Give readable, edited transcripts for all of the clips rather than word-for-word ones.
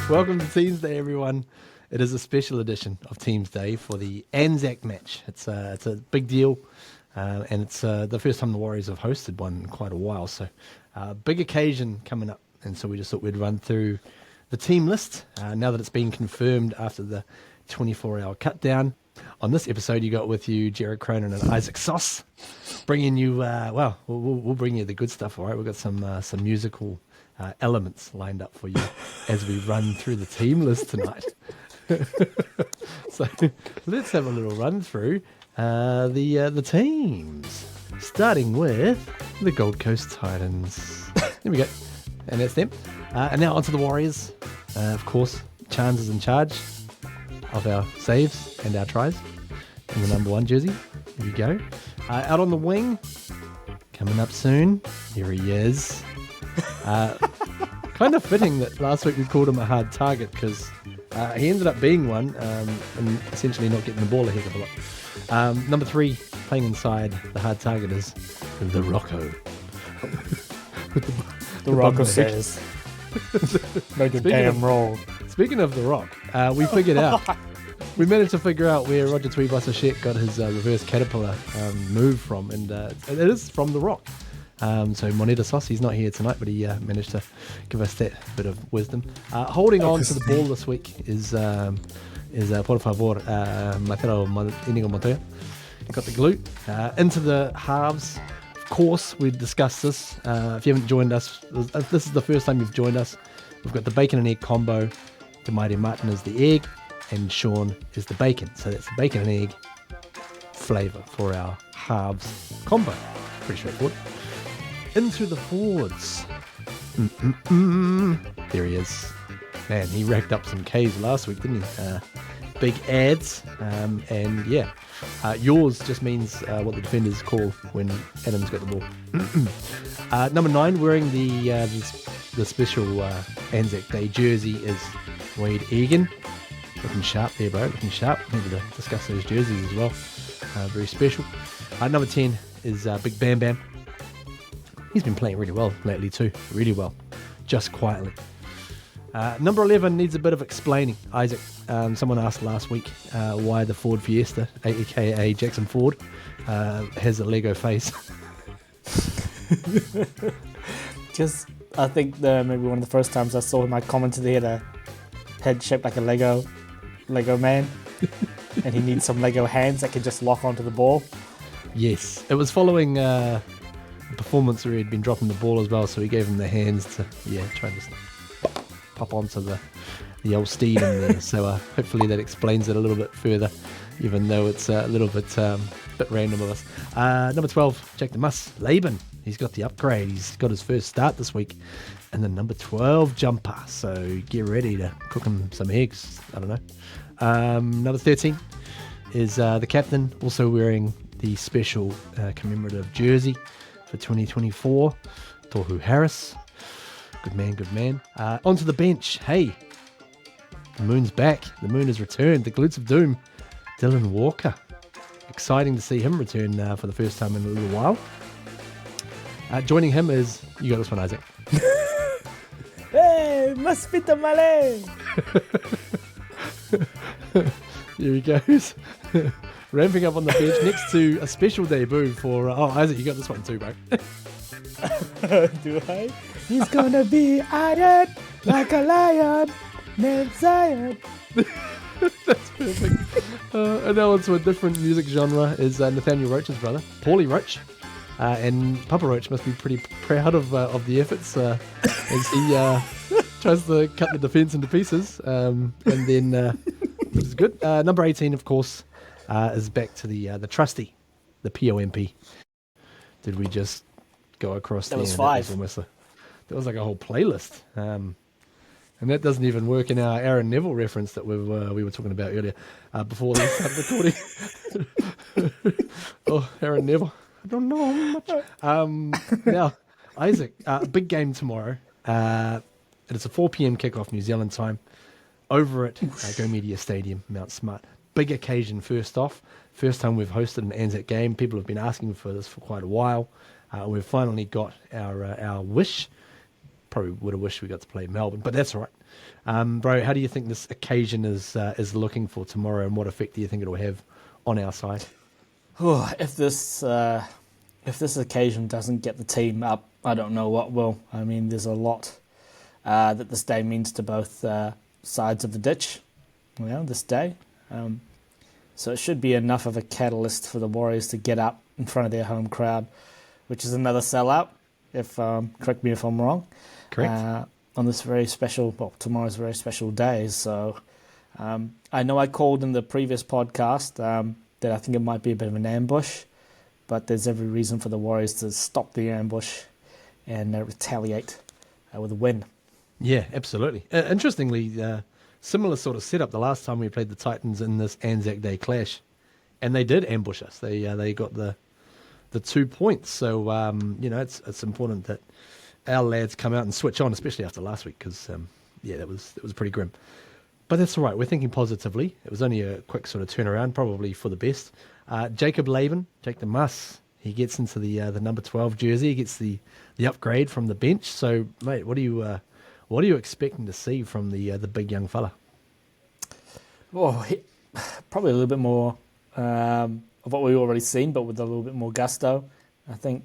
Welcome to Teamsday, everyone. It is a special edition of Teamsday for the Anzac match. It's a big deal, and it's the first time the Warriors have hosted one in quite a while. So, big occasion coming up, and so we just thought we'd run through the team list now that it's been confirmed after the 24-hour cut down. On this episode, you got with you Jared Cronin and Isaac Sauce, bringing you we'll bring you the good stuff. All right, we've got some musical elements lined up for you as we run through the team list tonight. So let's have a little run through the teams, starting with the Gold Coast Titans. There we go, and that's them. And now onto the Warriors. Of course, Chance is in charge of our saves and our tries in the number 1 jersey. Here we go. Out on the wing, coming up soon. Here he is. Kind of fitting that last week we called him a hard target because he ended up being one and essentially not getting the ball a heck of a lot. Number 3, playing inside the hard target is the Rocco. the Rocco says, make a damn roll. Speaking of the Rock, we figured out, we managed to figure out where Roger Tuivasa-Sheck got his reverse caterpillar move from, and it is from the Rock. So Moneta Sauce, he's not here tonight, but he managed to give us that bit of wisdom. Holding on to the ball this week is por favor, Mateo Inigo Montoya. Got the glue. Into the halves. Of course, we discussed this. If you haven't joined us, this is the first time you've joined us. We've got the bacon and egg combo. Demaire Martin is the egg, and Sean is the bacon. So that's the bacon and egg flavour for our halves combo. Pretty straightforward. Into the forwards. There he is. Man, he racked up some Ks last week, didn't he? Big ads. And yeah, yours just means what the defenders call when Adam's got the ball. Number 9, wearing the special Anzac Day jersey is Wade Egan. Looking sharp there, bro. Looking sharp. Maybe to discuss those jerseys as well. Very special. Number 10 is Big Bam Bam. He's been playing really well lately too. Really well. Just quietly. Number 11 needs a bit of explaining. Isaac, someone asked last week why the Ford Fiesta, aka Jackson Ford, has a Lego face. Just, I think maybe one of the first times I saw him, I commented he had a head shaped like a Lego man, and he needs some Lego hands that can just lock onto the ball. Yes, it was following a performance where he'd been dropping the ball as well, so he gave him the hands to try and just pop onto the old steed in there. So hopefully that explains it a little bit further, even though it's a little bit random of us. Number 12, Jack the Muss, Laban. He's got the upgrade. He's got his first start this week. And the number 12 jumper. So get ready to cook him some eggs. I don't know. Number 13 is the captain, also wearing the special commemorative jersey for 2024. Tohu Harris. Good man. Onto the bench. Hey, the moon's back. The moon has returned. The glutes of doom. Dylan Walker. Exciting to see him return for the first time in a little while. Joining him is, you got this one, Isaac. Hey, Maspita Malay. Here he goes. Ramping up on the bench next to a special debut for... Isaac, you got this one too, bro. Do I? He's gonna be iron like a lion named Zion. That's perfect. And now onto a different music genre is Nathaniel Roach's brother, Paulie Roach. And Papa Roach must be pretty proud of the efforts as he tries to cut the defence into pieces. And then, which is good. Number 18, of course, is back to the trusty, the POMP. Did we just go across there? That was 5. That was like a whole playlist. And that doesn't even work in our Aaron Neville reference that we were talking about earlier before we started recording. Oh, Aaron Neville. I don't know much. Now, Isaac, big game tomorrow. It's a 4 p.m. kickoff New Zealand time over at Go Media Stadium, Mount Smart. Big occasion first off. First time we've hosted an Anzac game. People have been asking for this for quite a while. We've finally got our wish. Probably would have wished we got to play Melbourne, but that's all right. Bro, how do you think this occasion is looking for tomorrow, and what effect do you think it'll have on our side? Oh, if this occasion doesn't get the team up, I don't know what will. I mean, there's a lot that this day means to both sides of the ditch. This day. So it should be enough of a catalyst for the Warriors to get up in front of their home crowd, which is another sellout. Correct me if I'm wrong. Correct. On this very special, tomorrow's very special day. So I know I called in the previous podcast that I think it might be a bit of an ambush, but there's every reason for the Warriors to stop the ambush and retaliate with a win. Yeah, absolutely. Interestingly, similar sort of setup the last time we played the Titans in this Anzac Day clash, and they did ambush us. They got the 2 points. So it's important that our lads come out and switch on, especially after last week, because that was pretty grim. But that's all right. We're thinking positively. It was only a quick sort of turnaround, probably for the best. Jacob Laban, Jake the Muss, he gets into the number 12 jersey. He gets the upgrade from the bench. So, mate, what are you expecting to see from the big young fella? Well, probably a little bit more of what we've already seen, but with a little bit more gusto. I think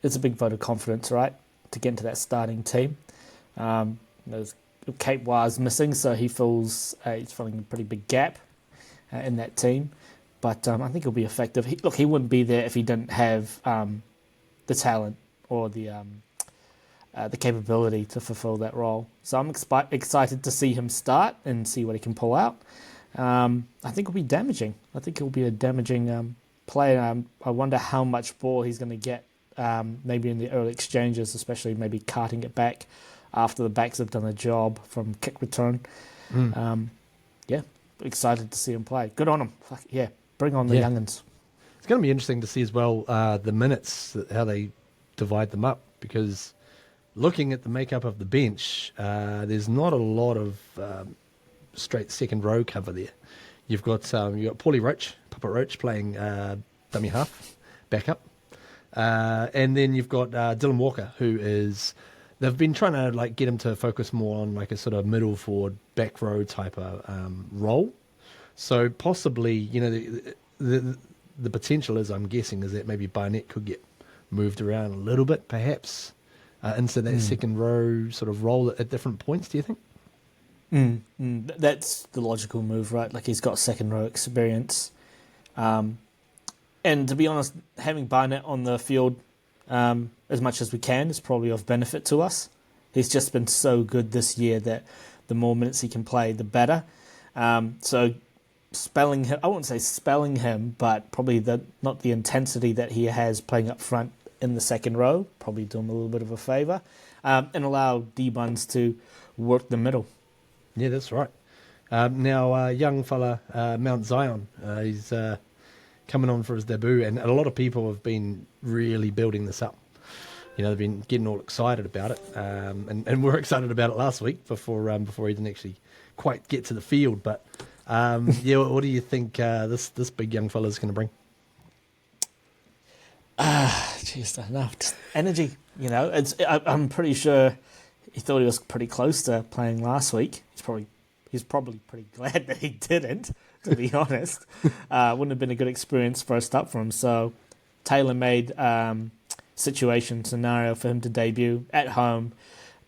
it's a big vote of confidence, right, to get into that starting team. There's Kate Wa's missing, so he's filling a pretty big gap in that team. But I think he'll be effective. He wouldn't be there if he didn't have the talent or the capability to fulfill that role. So I'm excited to see him start and see what he can pull out. I think it'll be damaging. I think he'll be a damaging player. I wonder how much ball he's going to get, maybe in the early exchanges, especially maybe carting it back after the backs have done a job from kick return. Excited to see him play. Good on him. Fuck, yeah, bring on the young'uns. It's going to be interesting to see as well the minutes, how they divide them up, because looking at the makeup of the bench, there's not a lot of straight second row cover there. You've got Paulie Roach, Papa Roach playing dummy half, backup, and then you've got Dylan Walker, who is. They've been trying to get him to focus more on a sort of middle forward, back row type of role. So possibly, the potential is, I'm guessing, is that maybe Barnett could get moved around a little bit, perhaps, into that second row sort of role at different points. Do you think? That's the logical move, right? He's got second row experience, and to be honest, having Barnett on the field as much as we can is probably of benefit to us. He's just been so good this year that the more minutes he can play, the better. So spelling him, I wouldn't say spelling him, but probably not the intensity that he has playing up front in the second row, probably do him a little bit of a favour, and allow D-Buns to work the middle. Yeah, that's right. Now, young fella, Mount Zion, he's coming on for his debut, and a lot of people have been really building this up. They've been getting all excited about it, and we were excited about it last week before he didn't actually quite get to the field. But what do you think this big young fella is going to bring? Jeez, enough just energy. I'm pretty sure he thought he was pretty close to playing last week. He's probably pretty glad that he didn't, to be honest. Wouldn't have been a good experience first up for him. So tailor-made scenario for him to debut at home,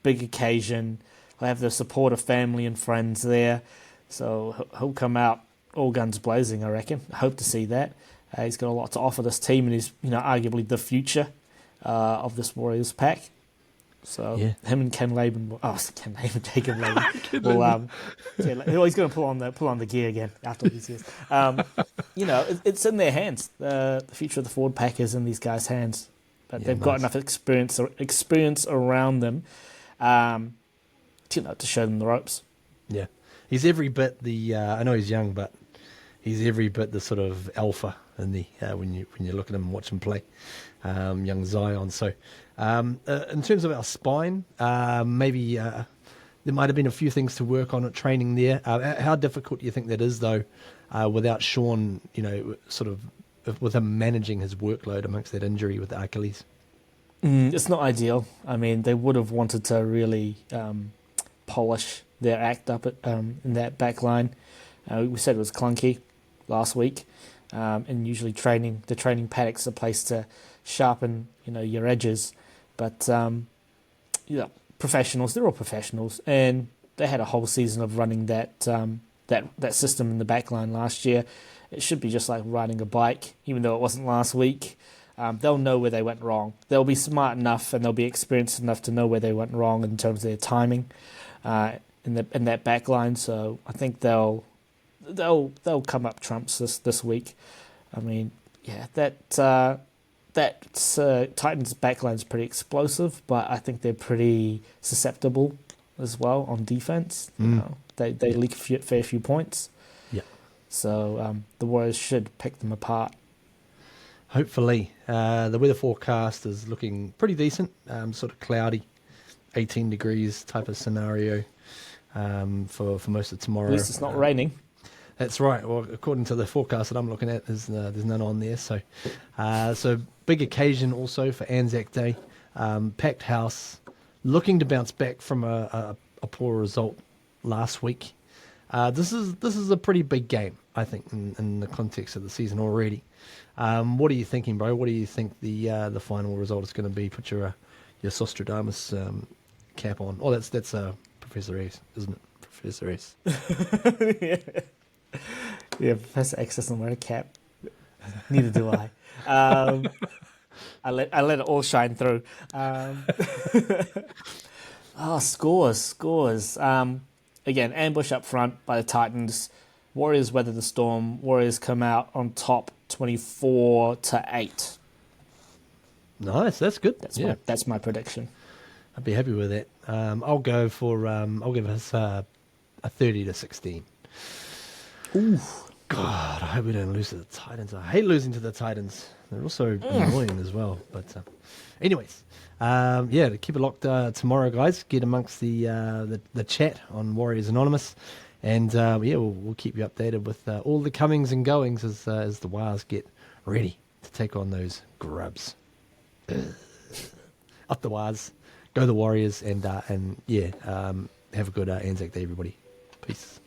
big occasion. He'll have the support of family and friends there. So he'll come out all guns blazing, I reckon. I hope to see that. He's got a lot to offer this team, and he's arguably the future of this Warriors pack. So him and Jacob Laban will he's going to pull on the gear again after these years. It's in their hands. The future of the forward pack is in these guys' hands, but they've got enough experience around them, to show them the ropes. Yeah, he's every bit the. I know he's young, but he's every bit the sort of alpha in the when you look at him and watch him play, young Zion. So. In terms of our spine, maybe there might have been a few things to work on at training there. How difficult do you think that is, though, without Sean, sort of with him managing his workload amongst that injury with the Achilles? It's not ideal. I mean, they would have wanted to really polish their act up in that back line. We said it was clunky last week, and usually the training paddock's a place to sharpen, your edges. But professionals, they're all professionals, and they had a whole season of running that system in the back line last year. It should be just like riding a bike, even though it wasn't last week. They'll know where they went wrong. They'll be smart enough and they'll be experienced enough to know where they went wrong in terms of their timing in that back line. So I think they'll come up trumps this week. I mean, yeah, that Titans backline is pretty explosive, but I think they're pretty susceptible as well on defense. They leak a fair few points. Yeah. So the Warriors should pick them apart. Hopefully. The weather forecast is looking pretty decent, sort of cloudy, 18 degrees type of scenario for most of tomorrow. At least it's not raining. That's right. Well, according to the forecast that I'm looking at, there's none on there. So big occasion also for Anzac Day. Packed house, looking to bounce back from a poor result last week. This is a pretty big game, I think, in the context of the season already. What are you thinking, bro? What do you think the final result is going to be? Put your Sostradamus cap on. Oh, that's Professor S, isn't it? Professor S. Yeah, Professor X doesn't wear a cap. Neither do I. I let it all shine through. Scores. Again, ambush up front by the Titans. Warriors weather the storm. Warriors come out on top 24-8. Nice, that's good. That's my prediction. I'd be happy with that. I'll go for I'll give us a 30-16. Ooh. God, I hope we don't lose to the Titans. I hate losing to the Titans. They're also annoying as well. But anyways, to keep it locked tomorrow, guys. Get amongst the chat on Warriors Anonymous. And we'll keep you updated with all the comings and goings as the Wars get ready to take on those grubs. Up the Wars, go the Warriors, and have a good Anzac Day, everybody. Peace.